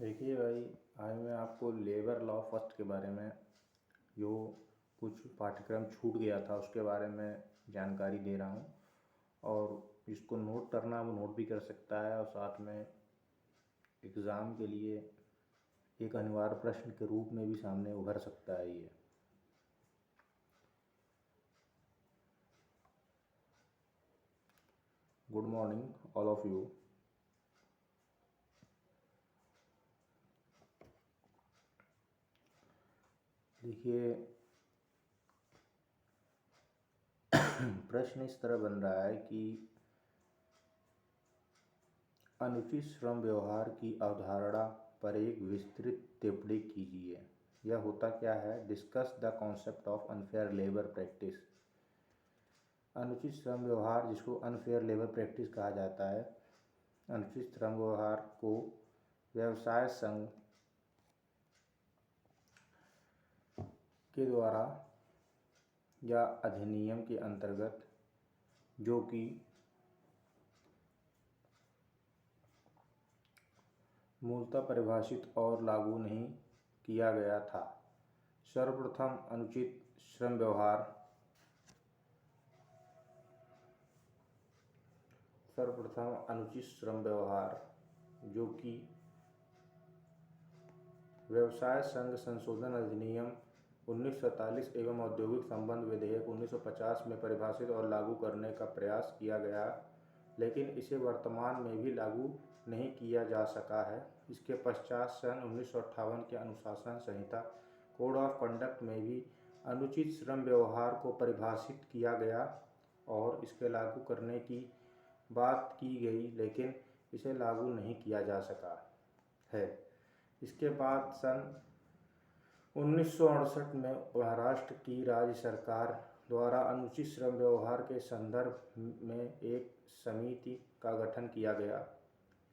देखिए भाई, आज मैं आपको लेबर लॉ फर्स्ट के बारे में जो कुछ पाठ्यक्रम छूट गया था उसके बारे में जानकारी दे रहा हूँ। और इसको नोट करना वो नोट भी कर सकता है और साथ में एग्ज़ाम के लिए एक अनिवार्य प्रश्न के रूप में भी सामने उभर सकता है ये। Good morning all of you. देखिए, प्रश्न इस तरह बन रहा है कि अनुचित श्रम व्यवहार की अवधारणा पर एक विस्तृत टिप्पणी कीजिए। यह होता क्या है? Discuss the concept of unfair labour practice. अनुचित श्रम व्यवहार, जिसको अनफेयर लेबर प्रैक्टिस कहा जाता है, अनुचित श्रम व्यवहार को व्यवसाय संघ के द्वारा या अधिनियम के अंतर्गत, जो कि मूलतः परिभाषित और लागू नहीं किया गया था। सर्वप्रथम अनुचित श्रम व्यवहार जो कि व्यवसाय संघ संशोधन अधिनियम 1947 एवं औद्योगिक संबंध विधेयक 1950 में परिभाषित और लागू करने का प्रयास किया गया, लेकिन इसे वर्तमान में भी लागू नहीं किया जा सका है। इसके पश्चात सन 1958 के अनुशासन संहिता कोड ऑफ कंडक्ट में भी अनुचित श्रम व्यवहार को परिभाषित किया गया और इसके लागू करने की बात की गई, लेकिन इसे लागू नहीं किया जा सका है। इसके बाद सन 1968 में महाराष्ट्र की राज्य सरकार द्वारा अनुचित श्रम व्यवहार के संदर्भ में एक समिति का गठन किया गया।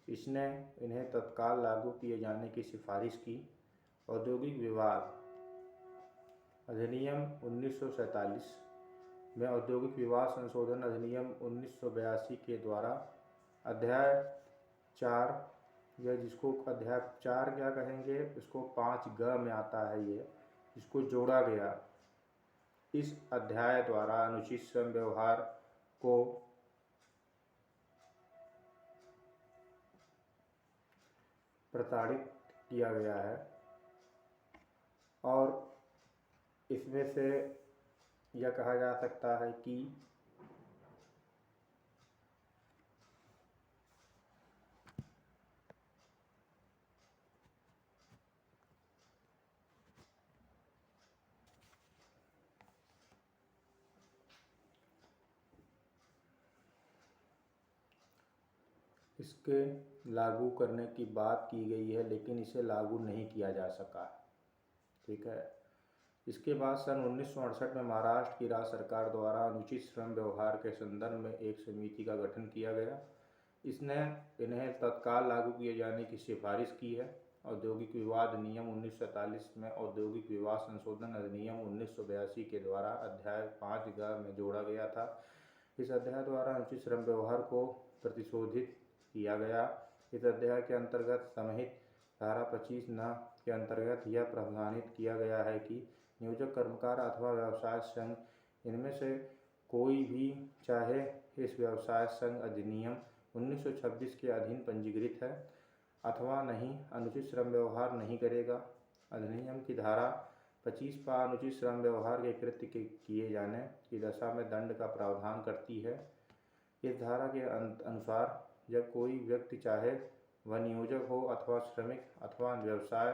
इसने इन्हें तत्काल लागू किए जाने की सिफारिश की। औद्योगिक विवाद अधिनियम 1947 में औद्योगिक विवाद संशोधन अधिनियम 1982 के द्वारा अध्याय 4, या जिसको अध्याय 4 क्या कहेंगे, इसको 5 में आता है ये, इसको जोड़ा गया। इस अध्याय द्वारा अनुचित श्रम व्यवहार को प्रताड़ित किया गया है और इसमें से यह कहा जा सकता है कि इसके लागू करने की बात की गई है, लेकिन इसे लागू नहीं किया जा सका। ठीक है। इसके बाद सन 1968 में महाराष्ट्र की राज्य सरकार द्वारा अनुचित श्रम व्यवहार के संदर्भ में एक समिति का गठन किया गया। इसने इन्हें तत्काल लागू किए जाने की सिफारिश की है। औद्योगिक विवाद अधिनियम 1947 में औद्योगिक विवाद संशोधन अधिनियम 1982 के द्वारा अध्याय 5 में जोड़ा गया था। इस अध्याय द्वारा अनुचित श्रम व्यवहार को प्रतिशोधित किया गया। इस अध्याय के अंतर्गत समाहित धारा 25 न के अंतर्गत यह प्रावधानित किया गया है कि नियोजक, कर्मकार अथवा व्यवसाय संघ इनमें से कोई भी, चाहे इस व्यवसाय संघ अधिनियम 1926 के अधीन पंजीकृत है अथवा नहीं, अनुचित श्रम व्यवहार नहीं करेगा। अधिनियम की धारा 25 पर अनुचित श्रम व्यवहार के कृत्य के किए जाने की दशा में दंड का प्रावधान करती है। इस धारा के अनुसार जब कोई व्यक्ति, चाहे वह नियोजक हो अथवा श्रमिक अथवा व्यवसाय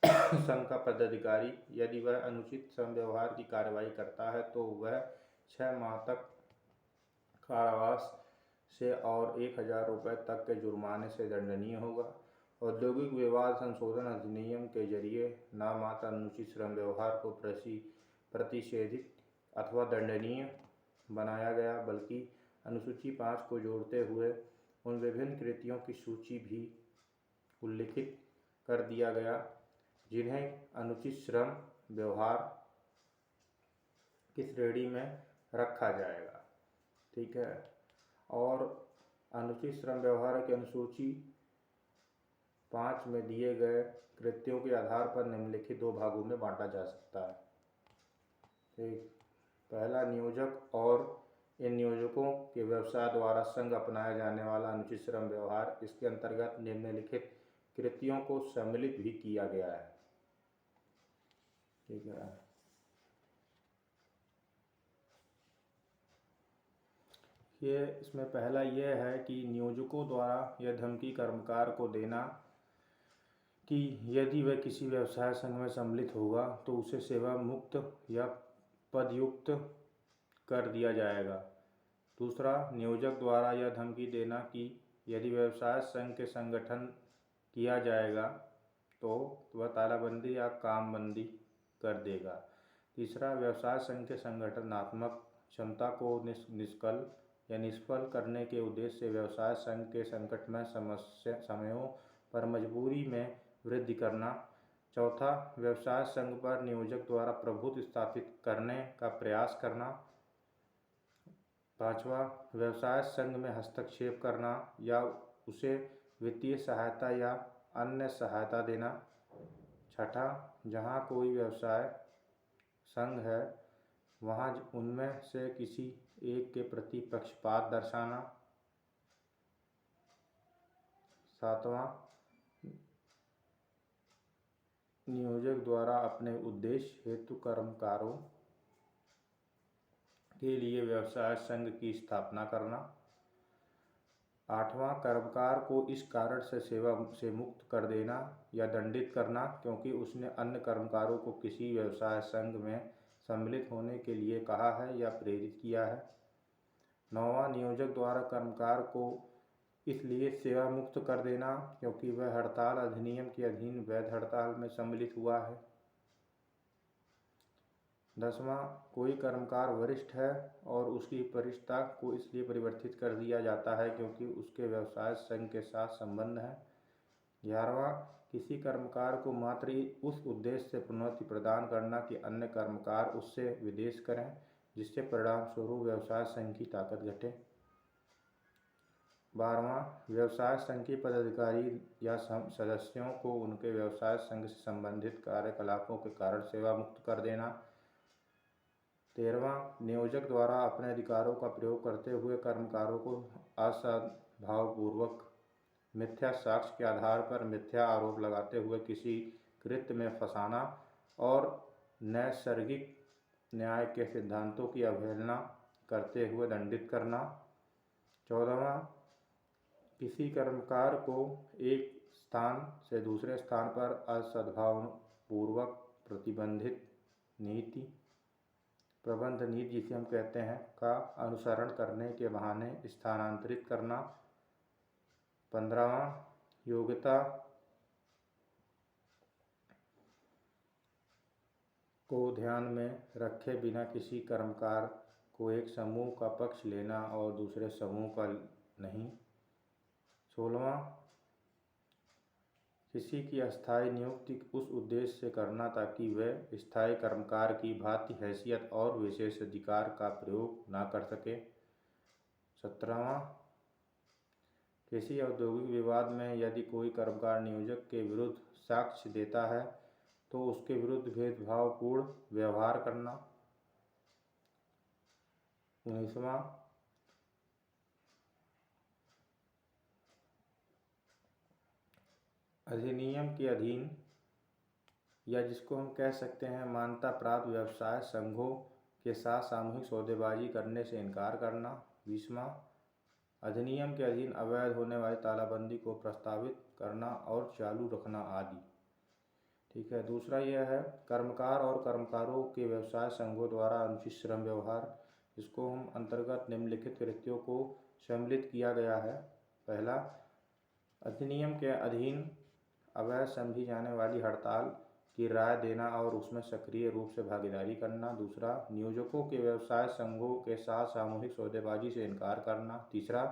संघ का पदाधिकारी, यदि वह अनुचित श्रम व्यवहार की कार्रवाई करता है तो वह 6 माह तक कारावास से और 1000 रुपये तक के जुर्माने से दंडनीय होगा। औद्योगिक विवाद संशोधन अधिनियम के जरिए न मात्र अनुचित श्रम व्यवहार को प्रतिषेधित अथवा दंडनीय बनाया गया, बल्कि अनुसूची 5 को जोड़ते हुए उन विभिन्न कृतियों की सूची भी उल्लिखित कर दिया गया जिन्हें अनुचित श्रम व्यवहार की श्रेणी में रखा जाएगा। ठीक है। और अनुचित श्रम व्यवहार की अनुसूची 5 में दिए गए कृत्यों के आधार पर निम्नलिखित 2 भागों में बांटा जा सकता है। ठीक, पहला, नियोजक और इन नियोजकों के व्यवसाय द्वारा संघ अपनाया जाने वाला अनुचित श्रम व्यवहार। इसके अंतर्गत निम्नलिखित कृत्यों को सम्मिलित भी किया गया है। ठीक है, ये इसमें पहला ये है कि नियोजकों द्वारा यह धमकी कर्मकार को देना कि यदि वह किसी व्यवसाय संघ में सम्मिलित होगा तो उसे सेवा मुक्त या पदयुक्त कर दिया जाएगा। दूसरा, नियोजक द्वारा यह धमकी देना कि यदि व्यवसाय संघ के संगठन किया जाएगा तो वह तालाबंदी या कामबंदी कर देगा। तीसरा, व्यवसाय संघ के संगठनात्मक क्षमता को निष्कल या निष्फल करने के उद्देश्य से व्यवसाय संघ के संकटमय समयों पर मजबूरी में वृद्धि करना। चौथा, व्यवसाय संघ पर नियोजक द्वारा प्रभुत्व स्थापित करने का प्रयास करना। पांचवा, व्यवसाय संघ में हस्तक्षेप करना या उसे वित्तीय सहायता या अन्य सहायता देना। छठा, जहां कोई व्यवसाय संघ है वहां उनमें से किसी एक के प्रति पक्षपात दर्शाना। सातवां, नियोजक द्वारा अपने उद्देश्य हेतु कर्मकारों के लिए व्यवसाय संघ की स्थापना करना। आठवां, कर्मकार को इस कारण से सेवा से मुक्त कर देना या दंडित करना क्योंकि उसने अन्य कर्मकारों को किसी व्यवसाय संघ में सम्मिलित होने के लिए कहा है या प्रेरित किया है। नौवां, नियोजक द्वारा कर्मकार को इसलिए सेवा मुक्त कर देना क्योंकि वह हड़ताल अधिनियम के अधीन वैध हड़ताल में सम्मिलित हुआ है। 10वां, कोई कर्मकार वरिष्ठ है और उसकी वरिष्ठता को इसलिए परिवर्तित कर दिया जाता है क्योंकि उसके व्यवसाय संघ के साथ संबंध है। 11वां, किसी कर्मकार को मात्र उस उद्देश्य से प्रोन्नति प्रदान करना कि अन्य कर्मकार उससे विदेश करें जिससे परिणाम स्वरूप व्यवसाय संघ की ताकत घटे। 12वां, व्यवसाय संघ के पदाधिकारी या सदस्यों को उनके व्यवसाय संघ से संबंधित कार्यकलापों के कारण सेवा मुक्त कर देना। 13वां, नियोजक द्वारा अपने अधिकारों का प्रयोग करते हुए कर्मकारों को असद्भावपूर्वक मिथ्या साक्ष्य के आधार पर मिथ्या आरोप लगाते हुए किसी कृत्य में फंसाना और नैसर्गिक न्याय के सिद्धांतों की अवहेलना करते हुए दंडित करना। 14वां, किसी कर्मकार को एक स्थान से दूसरे स्थान पर असद्भावपूर्वक प्रबंध नीति जिसे हम कहते हैं का अनुसरण करने के बहाने स्थानांतरित करना। 15वां, योग्यता को ध्यान में रखे बिना किसी कर्मकार को एक समूह का पक्ष लेना और दूसरे समूह का नहीं। 16वां, किसी की अस्थायी नियुक्ति उस उद्देश्य से करना ताकि वह स्थायी कर्मकार की भांति हैसियत और विशेषाधिकार का प्रयोग न कर सके। 17वां, किसी औद्योगिक विवाद में यदि कोई कर्मकार नियोजक के विरुद्ध साक्ष्य देता है तो उसके विरुद्ध भेदभावपूर्ण व्यवहार करना। 19वां, अधिनियम के अधीन या जिसको हम कह सकते हैं मान्यता प्राप्त व्यवसाय संघों के साथ सामूहिक सौदेबाजी करने से इनकार करना। 20वां, अधिनियम के अधीन अवैध होने वाली तालाबंदी को प्रस्तावित करना और चालू रखना आदि। ठीक है, दूसरा यह है कर्मकार और कर्मकारों के व्यवसाय संघों द्वारा अनुचित श्रम व्यवहार, इसको हम अंतर्गत निम्नलिखित कृत्यों को सम्मिलित किया गया है। पहला, अधिनियम के अधीन अवैध समझी जाने वाली हड़ताल की राय देना और उसमें सक्रिय रूप से भागीदारी करना। दूसरा, नियोजकों के व्यवसाय संघों के साथ सामूहिक सौदेबाजी से इनकार करना। तीसरा,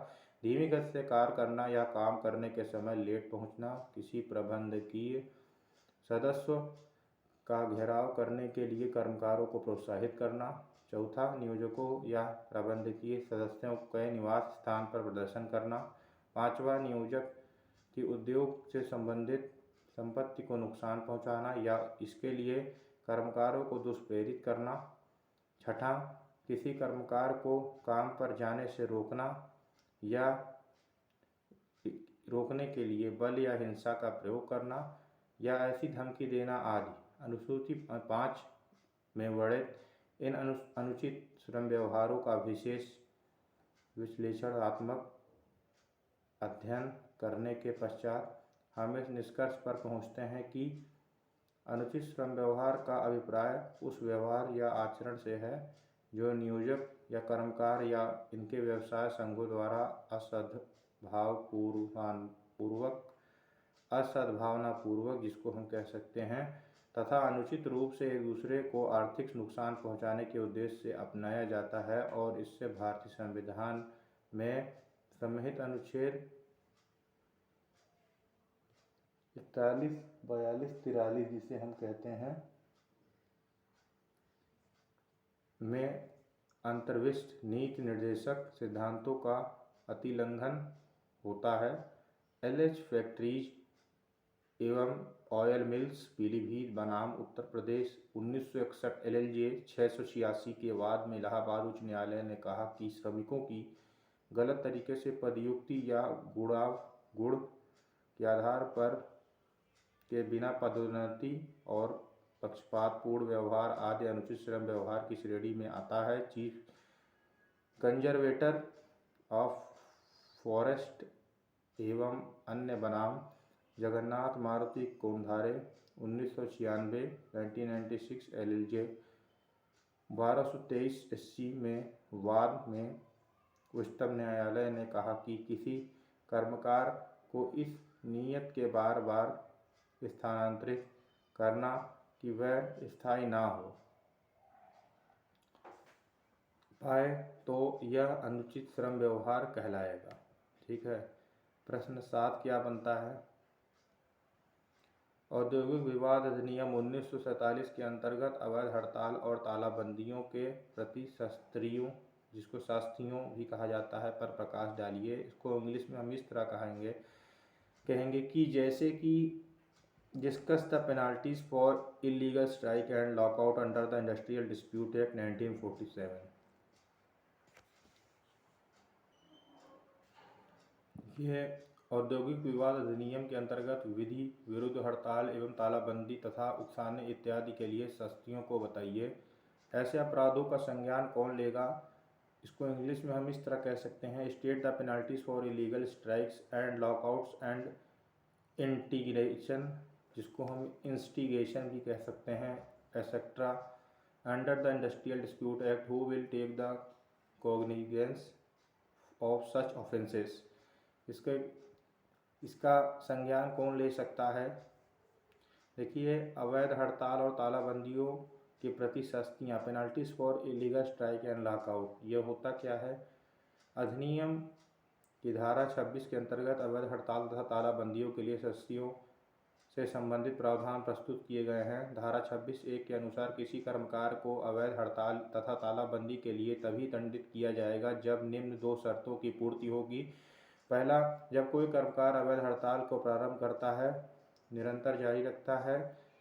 धीमी गति से कार्य करना या काम करने के समय लेट पहुंचना। किसी प्रबंधकीय सदस्य का घेराव करने के लिए कर्मकारों को प्रोत्साहित करना। चौथा, नियोजकों या प्रबंधकीय सदस्यों के निवास स्थान पर प्रदर्शन करना। पांचवा, नियोजक कि उद्योग से संबंधित संपत्ति को नुकसान पहुंचाना या इसके लिए कर्मकारों को दुष्प्रेरित करना। छठा, किसी कर्मकार को काम पर जाने से रोकना या रोकने के लिए बल या हिंसा का प्रयोग करना या ऐसी धमकी देना आदि। अनुसूची 5 में वर्णित इन अनुचित श्रम व्यवहारों का विशेष विश्लेषणात्मक अध्ययन करने के पश्चात हम इस निष्कर्ष पर पहुंचते हैं कि अनुचित श्रम व्यवहार का अभिप्राय उस व्यवहार या आचरण से है जो नियोजक या कर्मकार या इनके व्यवसाय संघों द्वारा असद्भावनापूर्वक जिसको हम कह सकते हैं तथा अनुचित रूप से एक दूसरे को आर्थिक नुकसान पहुंचाने के उद्देश्य से अपनाया जाता है और इससे भारतीय संविधान में सम्मिलित अनुच्छेद 41, 42, 43 जिसे हम कहते हैं में अंतर्विष्ट नीति निर्देशक सिद्धांतों का अतिलंघन होता है। एलएच फैक्ट्रीज एवं ऑयल मिल्स पीलीभीत बनाम उत्तर प्रदेश 1961 एलएलजे 686 के बाद में इलाहाबाद उच्च न्यायालय ने कहा कि श्रमिकों की गलत तरीके से पदयुक्ति या गुण के आधार पर के बिना पदोन्नति और पक्षपातपूर्ण व्यवहार आदि अनुचित श्रम व्यवहार की श्रेणी में आता है। चीफ कंजर्वेटर ऑफ फॉरेस्ट एवं अन्य बनाम जगन्नाथ मारुति कोंधारे 1996 1996 एलएलजे 1223 SC में वाद में उच्चतम न्यायालय ने कहा कि किसी कर्मकार को इस नियत के बार बार स्थानांतरित करना कि वह स्थायी ना हो पाए तो यह अनुचित श्रम व्यवहार कहलाएगा। ठीक है। प्रश्न 7 क्या बनता है? औद्योगिक विवाद अधिनियम 1947 के अंतर्गत अवैध हड़ताल और तालाबंदियों के प्रति शास्त्रियों जिसको शास्त्रियों भी कहा जाता है पर प्रकाश डालिए। इसको इंग्लिश में हम इस तरह कहेंगे कि जैसे कि discuss the penalties for illegal strike and lockout under the industrial dispute act 1947। यह औद्योगिक विवाद अधिनियम के अंतर्गत विधि विरुद्ध हड़ताल एवं तालाबंदी तथा उकसाने इत्यादि के लिए शास्त्रियों को बताइए। ऐसे अपराधों का संज्ञान कौन लेगा? इसको इंग्लिश में हम इस तरह कह सकते हैं, state the penalties for illegal strikes and lockouts and integration जिसको हम इंस्टिगेशन भी कह सकते हैं etcetera under the industrial dispute act who will take the cognizance of such offences. इसका संज्ञान कौन ले सकता है? देखिए, अवैध हड़ताल और तालाबंदियों के प्रति सख्तियाँ penalties for illegal strike and lockout. यह होता क्या है? अधिनियम की धारा 26 के अंतर्गत अवैध हड़ताल तथा तालाबंदियों के लिए सख्तियों से संबंधित प्रावधान प्रस्तुत किए गए हैं। धारा 26(1) के अनुसार किसी कर्मकार को अवैध हड़ताल तथा तालाबंदी के लिए तभी दंडित किया जाएगा जब निम्न 2 शर्तों की पूर्ति होगी। पहला, जब कोई कर्मकार अवैध हड़ताल को प्रारंभ करता है, निरंतर जारी रखता है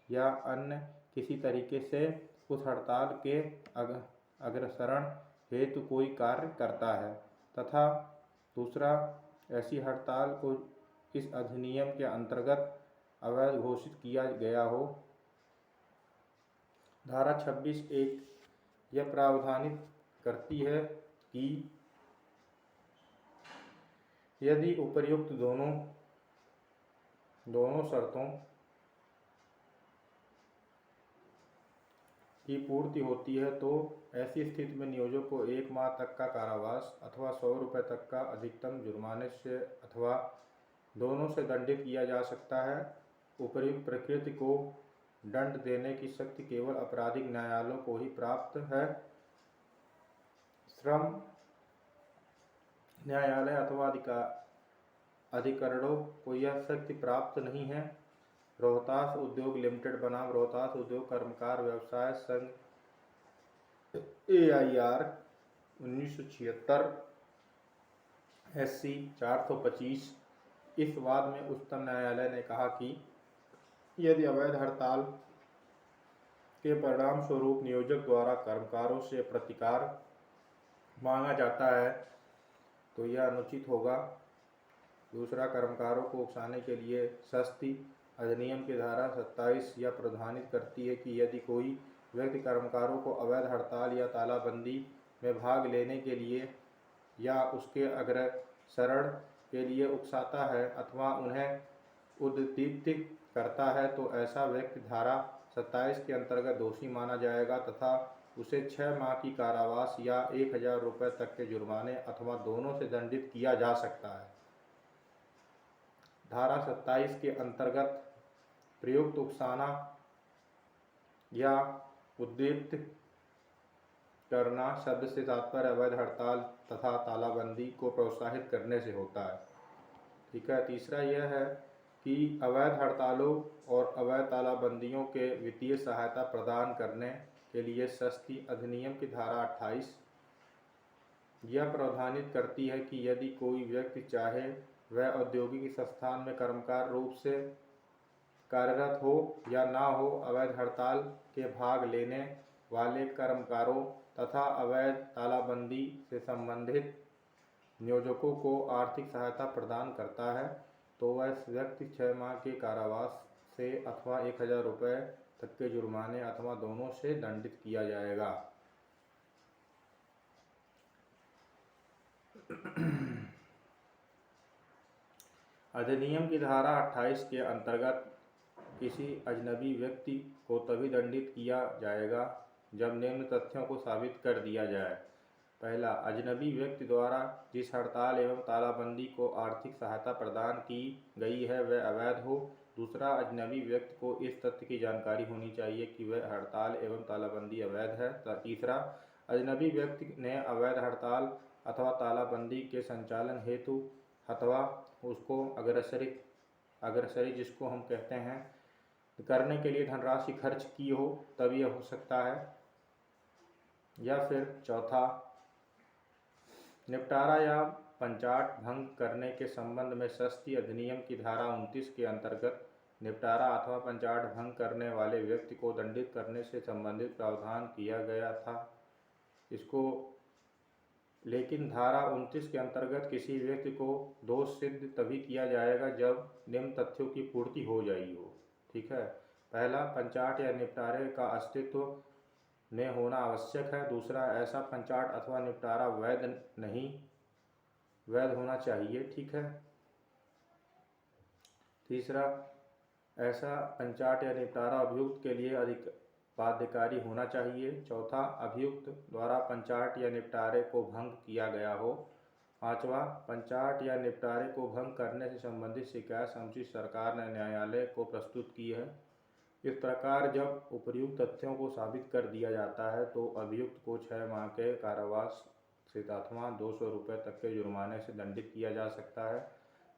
या अन्य किसी तरीके से उस हड़ताल के अग्रसरण हेतु कोई कार्य करता है, तथा दूसरा, ऐसी हड़ताल को इस अधिनियम के अंतर्गत अवैध घोषित किया गया हो। धारा 26(1) यह प्रावधानित करती है कि यदि उपर्युक्त दोनों शर्तों की पूर्ति होती है तो ऐसी स्थिति में नियोजक को 1 माह तक का कारावास अथवा 100 रुपये तक का अधिकतम जुर्माने से अथवा दोनों से दंडित किया जा सकता है। उपर्युक्त प्रकृति को दंड देने की शक्ति केवल आपराधिक न्यायालयों को ही प्राप्त है। श्रम न्यायालय अथवा अधिकरणों को यह शक्ति प्राप्त नहीं है। रोहतास उद्योग लिमिटेड बनाम रोहतास उद्योग कर्मकार व्यवसाय संघ AIR 1976 SC 425 इस वाद में उच्चतम न्यायालय ने कहा कि यदि अवैध हड़ताल के परिणाम स्वरूप नियोजक द्वारा कर्मकारों से प्रतिकार मांगा जाता है तो यह अनुचित होगा। दूसरा, कर्मकारों को उकसाने के लिए सस्ती अधिनियम की धारा 27 यह प्रावधानित करती है कि यदि कोई व्यक्ति कर्मकारों को अवैध हड़ताल या तालाबंदी में भाग लेने के लिए या उसके अग्रसरण के लिए उकसाता है अथवा उन्हें उद्दीपित करता है तो ऐसा व्यक्ति धारा 27 के अंतर्गत दोषी माना जाएगा तथा उसे 6 माह की कारावास या 1000 रुपये तक के जुर्माने अथवा दोनों से दंडित किया जा सकता है। धारा 27 के अंतर्गत प्रयुक्त उकसाना या उद्दीपित करना शब्द से तात्पर्य अवैध हड़ताल तथा तालाबंदी को प्रोत्साहित करने से होता है। ठीक है। तीसरा यह है कि अवैध हड़तालों और अवैध तालाबंदियों के वित्तीय सहायता प्रदान करने के लिए सस्ती अधिनियम की धारा 28 यह प्रावधानित करती है कि यदि कोई व्यक्ति चाहे वह औद्योगिक संस्थान में कर्मकार रूप से कार्यरत हो या ना हो, अवैध हड़ताल के भाग लेने वाले कर्मकारों तथा अवैध तालाबंदी से संबंधित नियोजकों को आर्थिक सहायता प्रदान करता है तो वह व्यक्ति 6 माह के कारावास से अथवा 1000 रुपये तक के जुर्माने अथवा दोनों से दंडित किया जाएगा। अधिनियम की धारा 28 के अंतर्गत किसी अजनबी व्यक्ति को तभी दंडित किया जाएगा जब निम्न तथ्यों को साबित कर दिया जाए। पहला, अजनबी व्यक्ति द्वारा जिस हड़ताल एवं तालाबंदी को आर्थिक सहायता प्रदान की गई है वह अवैध हो। दूसरा, अजनबी व्यक्ति को इस तथ्य की जानकारी होनी चाहिए कि वह हड़ताल एवं तालाबंदी अवैध है। तीसरा, अजनबी व्यक्ति ने अवैध हड़ताल अथवा तालाबंदी के संचालन हेतु अथवा उसको अग्रसरी जिसको हम कहते हैं करने के लिए धनराशि खर्च की हो तब यह हो सकता है। या फिर चौथा, निपटारा या पंचाट भंग करने के संबंध में सस्ती अधिनियम की धारा 29 के अंतर्गत निपटारा अथवा पंचाट भंग करने वाले व्यक्ति को दंडित करने से संबंधित प्रावधान किया गया था इसको, लेकिन धारा 29 के अंतर्गत किसी व्यक्ति को दोष सिद्ध तभी किया जाएगा जब निम्न तथ्यों की पूर्ति हो जाएगी हो। ठीक है। पहला, पंचाट या निपटारे का अस्तित्व में होना आवश्यक है। दूसरा, ऐसा पंचाट अथवा निपटारा वैध होना चाहिए। ठीक है। तीसरा, ऐसा पंचाट या निपटारा अभियुक्त के लिए बाध्यकारी होना चाहिए। चौथा, अभियुक्त द्वारा पंचाट या निपटारे को भंग किया गया हो। पांचवा, पंचाट या निपटारे को भंग करने से संबंधित शिकायत समुचित सरकार ने न्यायालय को प्रस्तुत की है। इस प्रकार जब उपर्युक्त तथ्यों को साबित कर दिया जाता है तो अभियुक्त को 6 माह के कारावास से अथवा 200 रुपये तक के जुर्माने से दंडित किया जा सकता है।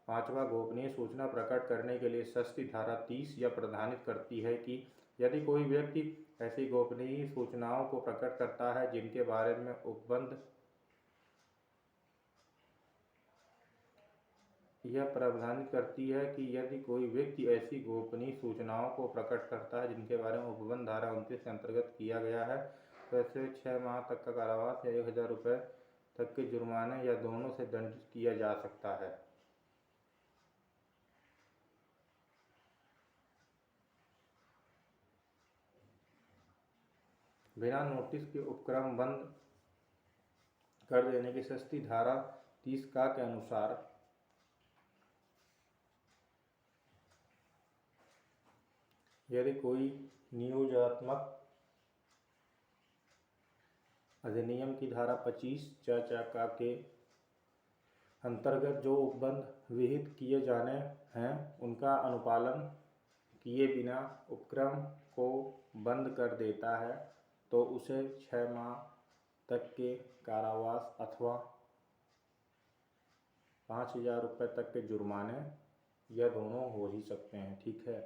पांचवा, गोपनीय सूचना प्रकट करने के लिए सस्ती धारा 30 यह प्रावधानित करती है कि यदि कोई व्यक्ति ऐसी गोपनीय सूचनाओं को प्रकट करता है जिनके बारे में उपबंध यह प्रावधानित करती है कि यदि कोई व्यक्ति ऐसी गोपनीय सूचनाओं को प्रकट करता है जिनके बारे में उपबंध धारा 29 के अंतर्गत किया गया है तो ऐसे 6 माह तक का कारावास या 1000 रुपये तक के जुर्माने या दोनों से दंडित किया जा सकता है। बिना नोटिस के उपक्रम बंद कर देने की सस्ती धारा 30 का के अनुसार यदि कोई नियोजनात्मक अधिनियम की धारा 25 का के अंतर्गत जो उपबंध विहित किए जाने हैं उनका अनुपालन किए बिना उपक्रम को बंद कर देता है तो उसे 6 माह तक के कारावास अथवा 5000 रुपये तक के जुर्माने यह दोनों हो ही सकते हैं। ठीक है।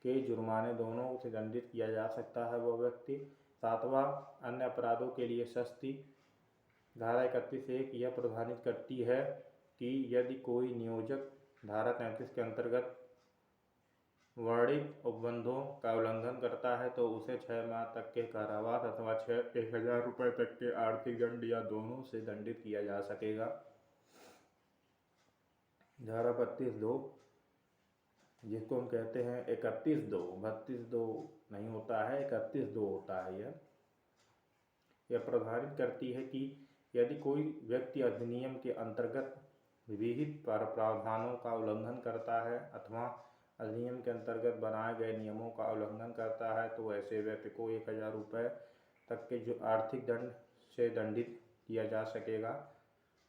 के जुर्माने दोनों से दंडित किया जा सकता है वह व्यक्ति। सातवां, अन्य अपराधों के लिए सस्ती धारा 31(1) यह प्रावधानित करती है कि यदि कोई नियोजक धारा 33 के अंतर्गत वर्णित उपबंधों का उल्लंघन करता है तो उसे 6 माह तक के कारावास अथवा 1,000 रुपये तक के आर्थिक दंड या दोनों से दंडित किया जा सकेगा। धारा 32(2), जिसको हम कहते हैं 31(2), 32(2) नहीं होता है, 31(2) होता है। यह प्रावधान करती है कि यदि कोई व्यक्ति अधिनियम के अंतर्गत विहित प्रावधानों का उल्लंघन करता है अथवा अधिनियम के अंतर्गत बनाए गए नियमों का उल्लंघन करता है तो ऐसे व्यक्ति को 1,000 रुपये तक के जो आर्थिक दंड से दंडित किया जा सकेगा,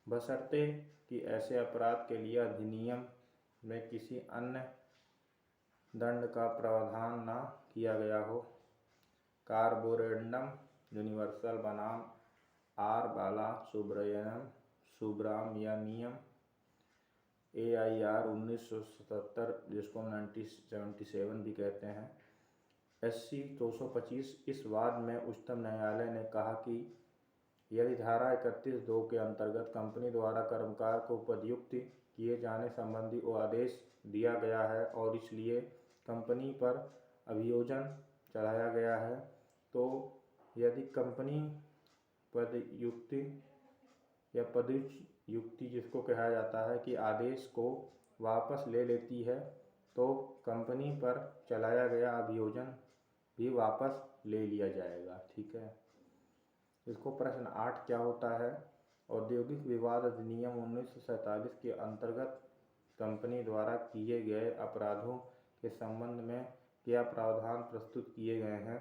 बशर्ते कि ऐसे अपराध के लिए अधिनियम में किसी अन्य दंड का प्रावधान न किया गया हो। कार्बोरेंडम यूनिवर्सल बनाम आर बाला सुब्रामण्यम AIR 1977, जिसको 1977 भी कहते हैं, SC 225। इस वाद में उच्चतम न्यायालय ने कहा कि यदि धारा 31(2) के अंतर्गत कंपनी द्वारा कर्मकार को पदयुक्त किए जाने संबंधी वो आदेश दिया गया है और इसलिए कंपनी पर अभियोजन चलाया गया है, तो यदि कंपनी पदयुक्ति या पदयुक्ति जिसको कहा जाता है कि आदेश को वापस ले लेती है तो कंपनी पर चलाया गया अभियोजन भी वापस ले लिया जाएगा। ठीक है। इसको प्रश्न 8 क्या होता है? औद्योगिक विवाद अधिनियम 1947 के अंतर्गत कंपनी द्वारा किए गए अपराधों के संबंध में क्या प्रावधान प्रस्तुत किए गए हैं?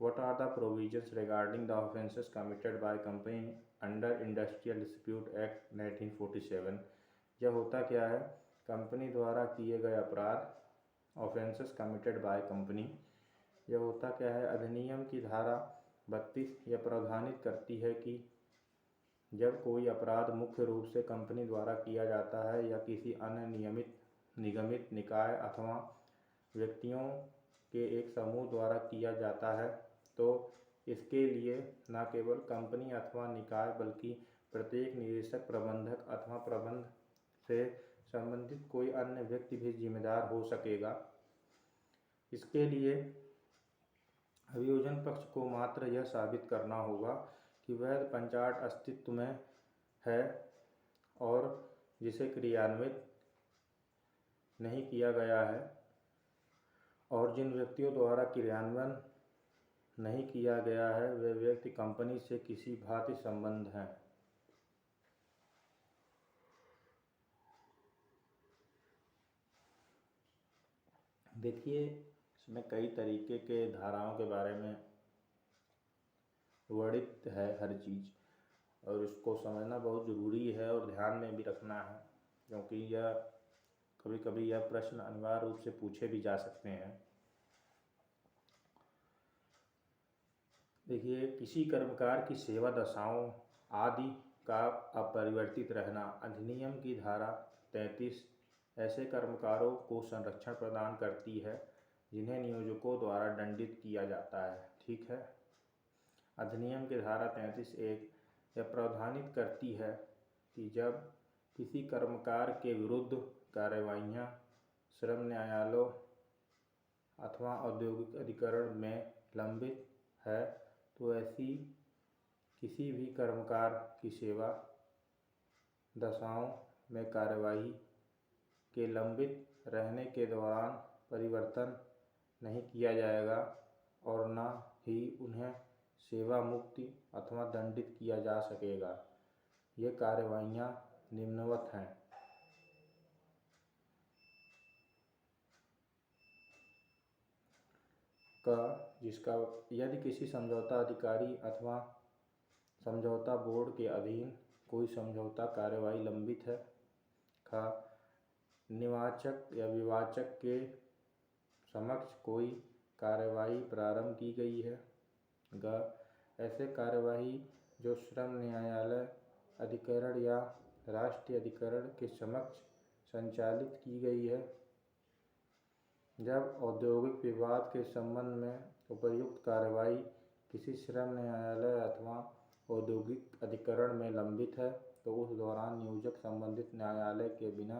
What are the provisions regarding the offences committed by company under Industrial Dispute Act 1947? यह होता क्या है? कंपनी द्वारा किए गए अपराध, ऑफेंसेस कमिटेड बाय कंपनी। यह होता क्या है? अधिनियम की धारा 32 यह प्रावधानित करती है कि जब कोई अपराध मुख्य रूप से कंपनी द्वारा किया जाता है या किसी अन्य निगमित निकाय अथवा व्यक्तियों के एक समूह द्वारा किया जाता है, तो इसके लिए न केवल कंपनी अथवा निकाय बल्कि प्रत्येक निदेशक, प्रबंधक अथवा प्रबंध से संबंधित कोई अन्य व्यक्ति भी जिम्मेदार हो सकेगा। इसके लिए अभियोजन पक्ष को मात्र यह साबित करना होगा कि वैध पंचाट अस्तित्व में है और जिसे क्रियान्वित नहीं किया गया है, और जिन व्यक्तियों द्वारा क्रियान्वयन नहीं किया गया है वे व्यक्ति कंपनी से किसी भांति संबंध हैं। देखिए, इसमें कई तरीके के धाराओं के बारे में वर्णित है हर चीज़, और इसको समझना बहुत ज़रूरी है और ध्यान में भी रखना है, क्योंकि यह कभी कभी यह प्रश्न अनिवार्य रूप से पूछे भी जा सकते हैं। देखिए, किसी कर्मकार की सेवा दशाओं आदि का अपरिवर्तित रहना। अधिनियम की धारा 33 ऐसे कर्मकारों को संरक्षण प्रदान करती है जिन्हें नियोजकों द्वारा दंडित किया जाता है। ठीक है। अधिनियम की धारा 33(1) यह प्रावधानित करती है कि जब किसी कर्मकार के विरुद्ध कार्यवाहियाँ श्रम न्यायालयों अथवा औद्योगिक अधिकरण में लंबित है तो ऐसी किसी भी कर्मकार की सेवा दशाओं में कार्यवाही के लंबित रहने के दौरान परिवर्तन नहीं किया जाएगा और न ही उन्हें सेवा मुक्ति अथवा दंडित किया जा सकेगा। ये कार्यवाहियाँ निम्नवत हैं। जिसका यदि किसी समझौता अधिकारी अथवा समझौता बोर्ड के अधीन कोई समझौता कार्यवाही लंबित है। निवाचक या विवाचक के समक्ष कोई कार्यवाही प्रारंभ की गई है। ऐसे कार्यवाही जो श्रम न्यायालय, अधिकरण या राष्ट्रीय अधिकरण के समक्ष संचालित की गई है। जब औद्योगिक विवाद के संबंध में उपर्युक्त कार्यवाही किसी श्रम न्यायालय अथवा औद्योगिक अधिकरण में लंबित है तो उस दौरान नियोजक संबंधित न्यायालय के बिना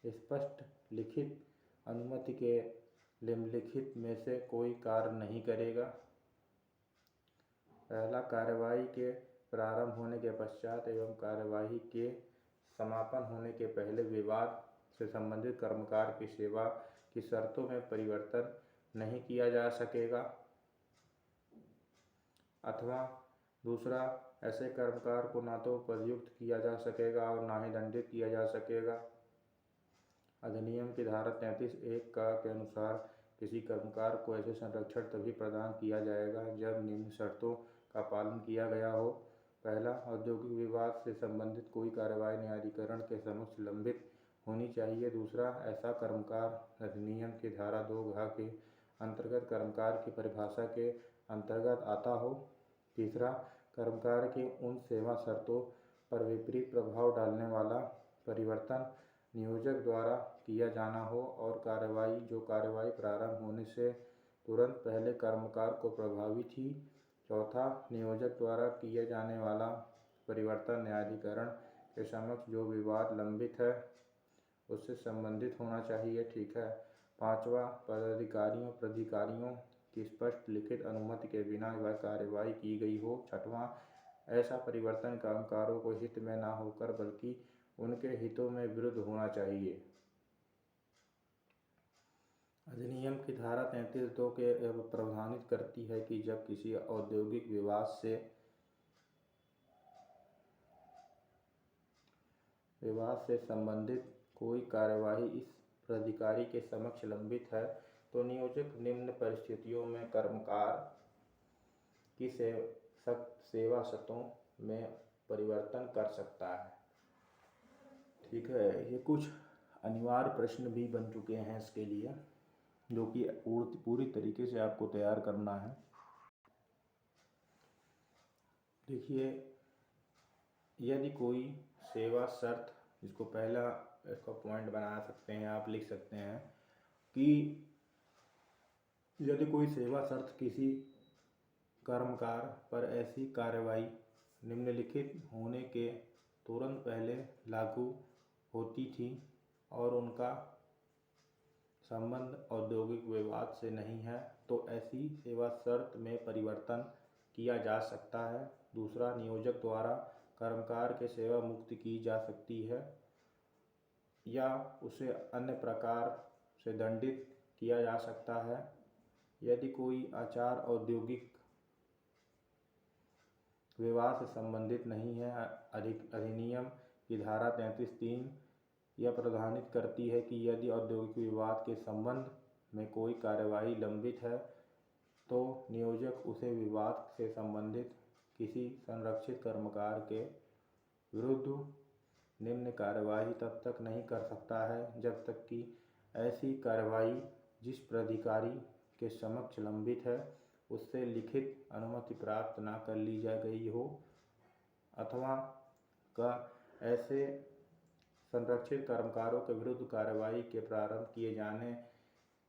स्पष्ट लिखित अनुमति के निम्नलिखित में से कोई कार्य नहीं करेगा। पहला, कार्यवाही के प्रारंभ होने के पश्चात एवं कार्यवाही के समापन होने के पहले विवाद से संबंधित कर्मकार की सेवा की शर्तों में परिवर्तन नहीं किया जा सकेगा। अथवा दूसरा, ऐसे कर्मकार को न तो पदयुक्त किया जा सकेगा और न ही दंडित किया जा सकेगा। अधिनियम की धारा 33(1) के अनुसार किसी कर्मकार को ऐसे संरक्षण तभी प्रदान किया जाएगा जब निम्न शर्तों का पालन किया गया हो। पहला, औद्योगिक विवाद से संबंधित कोई कार्यवाही न्यायाधिकरण के समक्ष लंबित होनी चाहिए। दूसरा, ऐसा कर्मकार अधिनियम की धारा 2 के अंतर्गत कर्मकार की परिभाषा के अंतर्गत आता हो। तीसरा, कर्मकार की उन सेवा शर्तों पर विपरीत प्रभाव डालने वाला परिवर्तन नियोजक द्वारा किया जाना हो और कार्यवाही प्रारंभ होने से तुरंत पहले कर्मकार को प्रभावी थी। चौथा, नियोजक द्वारा किए जाने वाला परिवर्तन न्यायाधिकरण के समक्ष जो विवाद लंबित है उससे संबंधित होना चाहिए। ठीक है। पांचवा, प्राधिकारियों की स्पष्ट लिखित अनुमति के बिना वह कार्यवाही की गई हो। छठवां, ऐसा परिवर्तन कर्मकारों को हित में न होकर बल्कि उनके हितों में विरुद्ध होना चाहिए। अधिनियम की धारा 33(2) के प्रावधानित करती है कि जब किसी औद्योगिक विवाद से संबंधित कोई कार्यवाही इस प्राधिकारी के समक्ष लंबित है तो नियोजक निम्न परिस्थितियों में कर्मकार की सेवा शर्तों में परिवर्तन कर सकता है। ठीक है। ये कुछ अनिवार्य प्रश्न भी बन चुके हैं इसके लिए, जो कि पूरी तरीके से आपको तैयार करना है। देखिए, यदि कोई सेवा शर्त, जिसको पहला इसका पॉइंट बना सकते हैं, आप लिख सकते हैं कि यदि कोई सेवा शर्त किसी कर्मकार पर ऐसी कार्यवाही निम्नलिखित होने के तुरंत पहले लागू होती थी और उनका संबंध औद्योगिक विवाद से नहीं है तो ऐसी सेवा शर्त में परिवर्तन किया जा सकता है। दूसरा, नियोजक द्वारा कर्मकार के सेवा मुक्ति की जा सकती है या उसे अन्य प्रकार से दंडित किया जा सकता है। यदि कोई आचार औद्योगिक विवाद से संबंधित नहीं है, अधिनियम की धारा 33(3) यह प्रावधानित करती है कि यदि औद्योगिक विवाद के संबंध में कोई कार्यवाही लंबित है तो नियोजक उसे विवाद से संबंधित किसी संरक्षित कर्मकार के विरुद्ध निम्न कार्यवाही तब तक नहीं कर सकता है जब तक कि ऐसी कार्यवाही जिस प्राधिकारी के समक्ष लंबित है उससे लिखित अनुमति प्राप्त न कर ली जा गई हो अथवा ऐसे संरक्षित कर्मकारों के विरुद्ध कार्यवाही के प्रारंभ किए जाने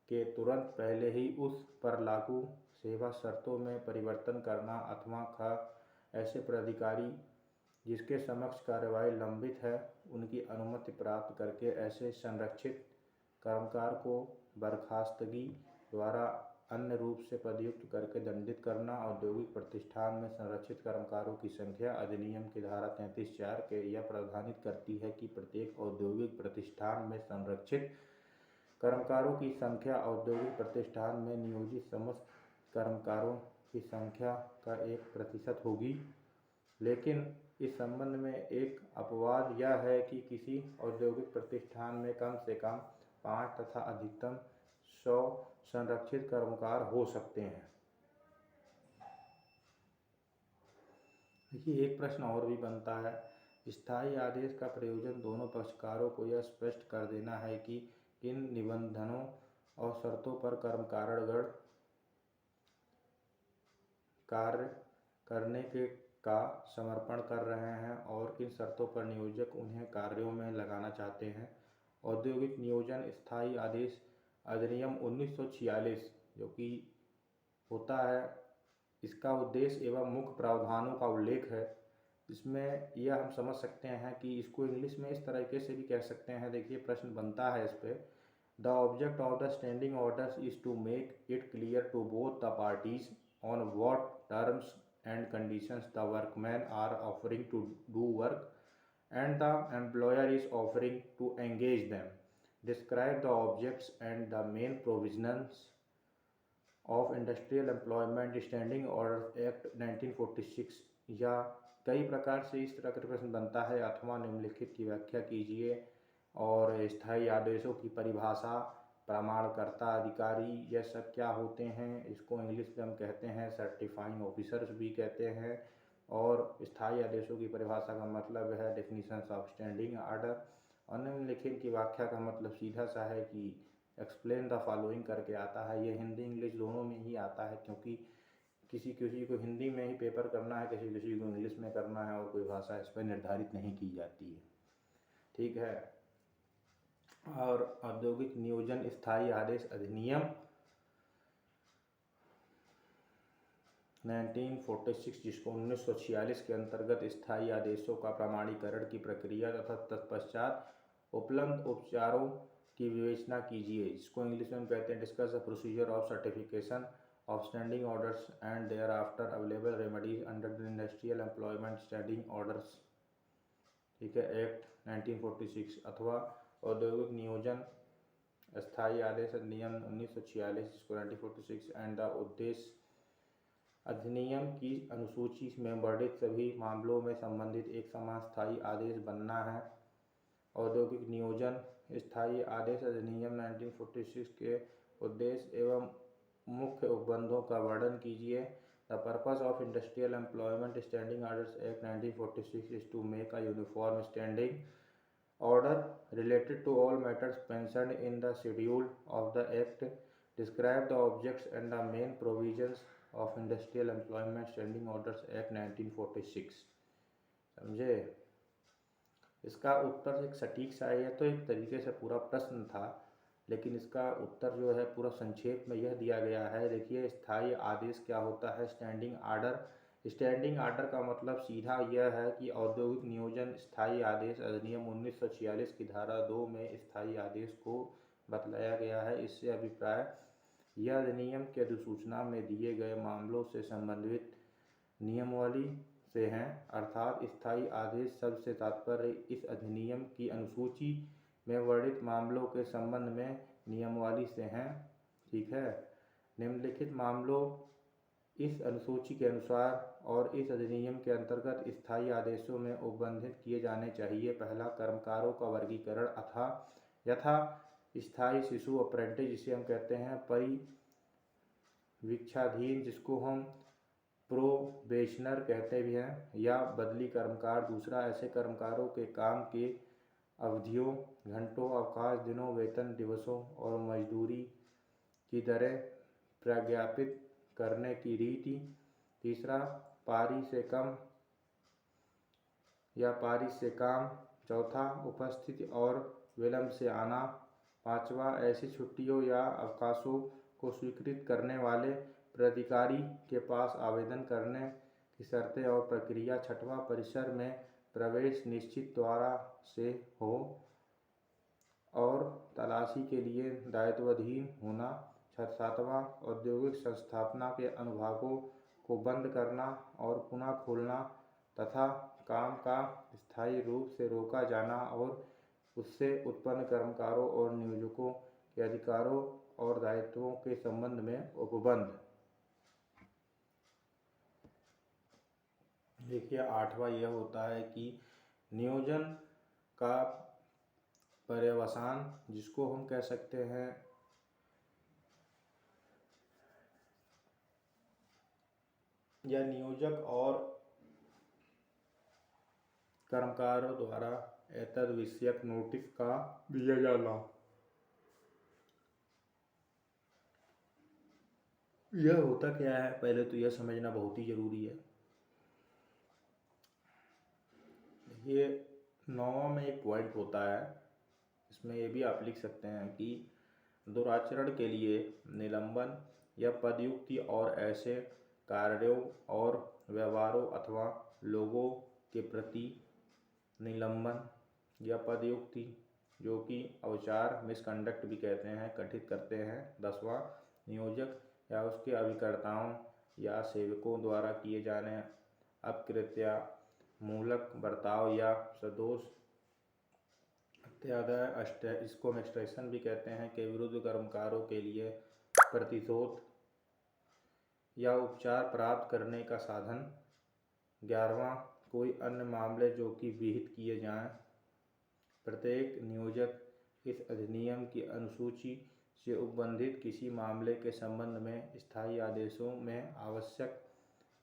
के तुरंत पहले ही उस पर लागू सेवा शर्तों में परिवर्तन करना अथवा ऐसे प्राधिकारी जिसके समक्ष कार्यवाही लंबित है उनकी अनुमति प्राप्त करके ऐसे संरक्षित कर्मकार को बर्खास्तगी द्वारा अन्य रूप से पदयुक्त करके दंडित करना। औद्योगिक प्रतिष्ठान में संरक्षित कर्मकारों की संख्या अधिनियम की धारा 33(4) के यह प्रावधानित करती है कि प्रत्येक औद्योगिक प्रतिष्ठान में संरक्षित कर्मकारों की संख्या औद्योगिक प्रतिष्ठान में नियोजित समस्त कर्मकारों की संख्या का 1% होगी। लेकिन इस संबंध में एक अपवाद यह है कि किसी औद्योगिक प्रतिष्ठान में कम से कम 5 तथा अधिकतम 100 संरक्षित कर्मकार हो सकते हैं। देखिए, एक प्रश्न और भी बनता है। स्थायी आदेश का प्रयोजन दोनों पक्षकारों को यह स्पष्ट कर देना है कि किन निबंधनों और शर्तों पर कर्मकारणगण कार्य करने का समर्पण कर रहे हैं और किन शर्तों पर नियोजक उन्हें कार्यों में लगाना चाहते हैं। औद्योगिक नियोजन स्थायी आदेश अधिनियम 1946 जो कि होता है, इसका उद्देश्य एवं मुख्य प्रावधानों का उल्लेख है। इसमें यह हम समझ सकते हैं कि इसको इंग्लिश में इस तरीके से भी कह सकते हैं। देखिए प्रश्न बनता है इस पे, the object of the standing orders is to make it clear to both the parties on what terms and conditions the workman are offering to do work and the employer is offering to engage them. Describe the objects and the main provisions of Industrial Employment Standing Orders Act 1946। या कई प्रकार से इस तरह का प्रश्न बनता है, अथवा निम्नलिखित की व्याख्या कीजिए। और स्थायी आदेशों की परिभाषा, प्रमाणकर्ता अधिकारी, यह सब क्या होते हैं, इसको इंग्लिश में हम कहते हैं सर्टिफाइंग ऑफिसर्स भी कहते हैं। और स्थायी आदेशों की परिभाषा का मतलब है डेफिनेशंस ऑफ स्टैंडिंग ऑर्डर। और निम्नलिखित की व्याख्या का मतलब सीधा सा है कि एक्सप्लेन द फॉलोइंग करके आता है। ये हिंदी इंग्लिश दोनों में ही आता है, क्योंकि किसी किसी को हिंदी में ही पेपर करना है, किसी किसी को इंग्लिश में करना है, और कोई भाषा इस पर निर्धारित नहीं की जाती है। ठीक है। और औद्योगिक नियोजन स्थायी आदेश अधिनियम 1946, जिसको 1946 के अंतर्गत स्थायी आदेशों का प्रमाणीकरण की प्रक्रिया तथा तत्पश्चात उपलब्ध उपचारों की विवेचना कीजिए, जिसको इंग्लिश में कहते हैं discuss the procedure of certification of standing orders and thereafter available remedies under the industrial employment standing orders. ठीक है, एक्ट 1946 अथवा औद्योगिक नियोजन स्थायी आदेश अधिनियम 1946, जिसको 1946 एंड द उद्देश्य अधिनियम की अनुसूची में वर्णित सभी मामलों में संबंधित एक समान स्थायी आदेश बनना है। औद्योगिक नियोजन स्थायी आदेश अधिनियम 1946 के उद्देश्य एवं मुख्य उपबंधों का वर्णन कीजिए। The purpose of industrial employment standing orders act 1946 is to make a uniform standing order related to all matters mentioned in the schedule of the act, describe the objects and the main provisions of Industrial Employment Standing Orders Act 1946। समझे? इसका उत्तर एक सटीक सा है, तो एक तरीके से पूरा प्रश्न था, लेकिन इसका उत्तर जो है पूरा संक्षेप में यह दिया गया है। देखिए स्थायी आदेश क्या होता है, स्टैंडिंग आर्डर। स्टैंडिंग आर्डर का मतलब सीधा यह है कि औद्योगिक नियोजन स्थायी आदेश अधिनियम 1946 की धारा 2 में स्थायी आदेश को बतलाया गया है। इससे अभिप्राय यह अधिनियम की अधिसूचना में दिए गए मामलों से संबंधित नियमावली से हैं, अर्थात स्थायी आदेश शब्द से तात्पर्य इस अधिनियम की अनुसूची में वर्णित मामलों के संबंध में नियमावली से हैं। ठीक है। निम्नलिखित मामलों इस अनुसूची के अनुसार और इस अधिनियम के अंतर्गत स्थायी आदेशों में उपबंधित किए जाने चाहिए। पहला, कर्मकारों का वर्गीकरण अथा यथा स्थायी शिशु अप्रेंटिस, जिसे हम कहते हैं परिवीक्षाधीन, जिसको हम प्रोबेशनर कहते भी हैं, या बदली कर्मकार। दूसरा, ऐसे कर्मकारों के काम के अवधियों, घंटों, अवकाश दिनों, वेतन दिवसों और मजदूरी की दरें प्रज्ञापित करने की रीति। तीसरा, पारी से कम या पारी से काम। चौथा, उपस्थिति और विलंब से आना। पांचवा, ऐसी छुट्टियों या अवकाशों को स्वीकृत करने वाले प्राधिकारी के पास आवेदन करने की शर्तें और प्रक्रिया। छठवां, परिसर में प्रवेश निश्चित द्वारा से हो और तलाशी के लिए दायित्वाधीन होना। सातवां, औद्योगिक संस्थापना के अनुभागों को बंद करना और पुनः खोलना तथा काम का स्थायी रूप से रोका जाना और उससे उत्पन्न कर्मकारों और नियोजकों के अधिकारों और दायित्वों के संबंध में उपबंध। देखिए आठवां यह होता है कि नियोजन का पर्यवसान, जिसको हम कह सकते हैं या नियोजक और कर्मकारों द्वारा एतद विषयक नोटिस का दिया जाना। यह होता क्या है, पहले तो यह समझना बहुत ही जरूरी है। ये 9वां में एक पॉइंट होता है, इसमें ये भी आप लिख सकते हैं कि दुराचरण के लिए निलंबन या पदयुक्ति और ऐसे कार्यों और व्यवहारों अथवा लोगों के प्रति निलंबन या पदयुक्ति, जो कि अवचार मिसकंडक्ट भी कहते हैं, गठित करते हैं। 10वां, नियोजक या उसके अभिकर्ताओं या सेवकों द्वारा किए जाने अपकृत्या मूलक बर्ताव या सदोष अत्यादय, इसको एक्सट्रैक्शन भी कहते हैं, के विरुद्ध कर्मकारों के लिए प्रतिशोध या उपचार प्राप्त करने का साधन। 11वां, कोई अन्य मामले जो कि विहित किए जाएं। प्रत्येक नियोजक इस अधिनियम की अनुसूची से उपबंधित किसी मामले के संबंध में स्थायी आदेशों में आवश्यक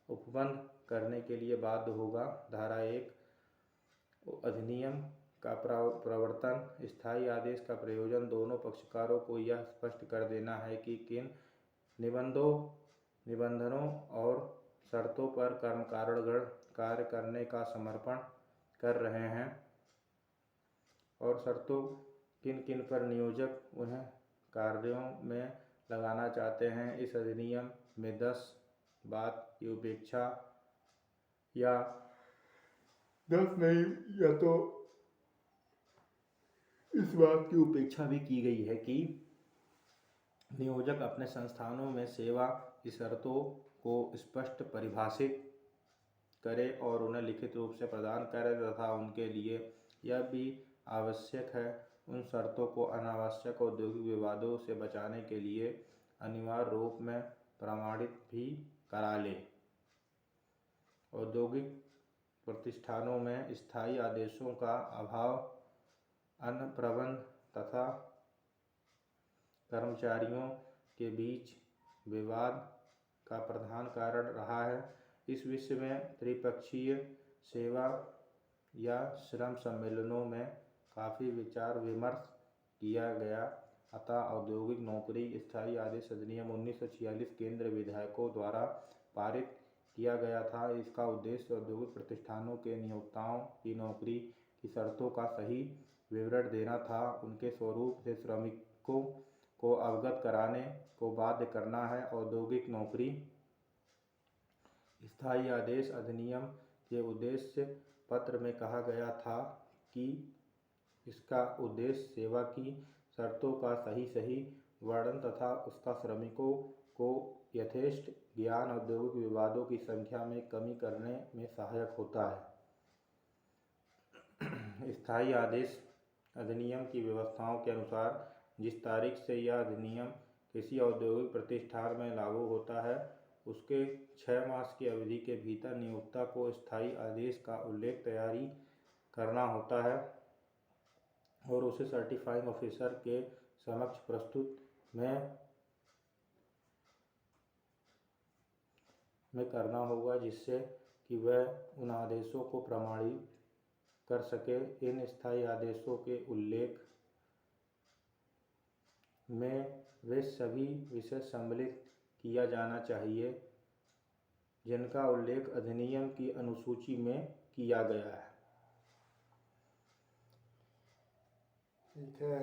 उपबंध करने के लिए बाध्य होगा। धारा 1, अधिनियम का प्रवर्तन स्थायी आदेश का प्रयोजन दोनों पक्षकारों को यह स्पष्ट कर देना है कि किन निबंधनों और शर्तों पर कर्मकारणगण कार्य करने का समर्पण कर रहे हैं और शर्तों किन किन पर नियोजक उन्हें कार्यों में लगाना चाहते हैं। इस अधिनियम में 10 बात की उपेक्षा या 10 नहीं या तो इस बात की उपेक्षा भी की गई है कि नियोजक अपने संस्थानों में सेवा की शर्तों को स्पष्ट परिभाषित करे और उन्हें लिखित रूप से प्रदान करे तथा उनके लिए यह भी आवश्यक है उन शर्तों को अनावश्यक औद्योगिक विवादों से बचाने के लिए अनिवार्य रूप में प्रमाणित भी करा ले। औद्योगिक प्रतिष्ठानों में स्थायी आदेशों का अभाव अन्य प्रबंध तथा कर्मचारियों के बीच विवाद का प्रधान कारण रहा है। इस विषय में त्रिपक्षीय सेवा या श्रम सम्मेलनों में काफ़ी विचार विमर्श किया गया। अतः औद्योगिक नौकरी स्थायी आदेश अधिनियम 1946 केंद्र विधायकों द्वारा पारित किया गया था। इसका उद्देश्य औद्योगिक प्रतिष्ठानों के नियोक्ताओं की नौकरी की शर्तों का सही विवरण देना था, उनके स्वरूप से श्रमिकों को अवगत कराने को बाध्य करना है। औद्योगिक नौकरी स्थायी आदेश अधिनियम के उद्देश्य पत्र में कहा गया था कि इसका उद्देश्य सेवा की शर्तों का सही वर्णन तथा उसका श्रमिकों को यथेष्ट ज्ञान औद्योगिक विवादों की संख्या में कमी करने में सहायक होता है। स्थायी आदेश अधिनियम की व्यवस्थाओं के अनुसार जिस तारीख से यह अधिनियम किसी औद्योगिक प्रतिष्ठान में लागू होता है उसके 6 मास की अवधि के भीतर नियोक्ता को स्थायी आदेश का उल्लेख तैयारी करना होता है और उसे सर्टिफाइंग ऑफिसर के समक्ष प्रस्तुत में करना होगा, जिससे कि वह उन आदेशों को प्रमाणित कर सके। इन स्थायी आदेशों के उल्लेख में वे सभी विषय सम्मिलित किया जाना चाहिए जिनका उल्लेख अधिनियम की अनुसूची में किया गया है। ठीक है।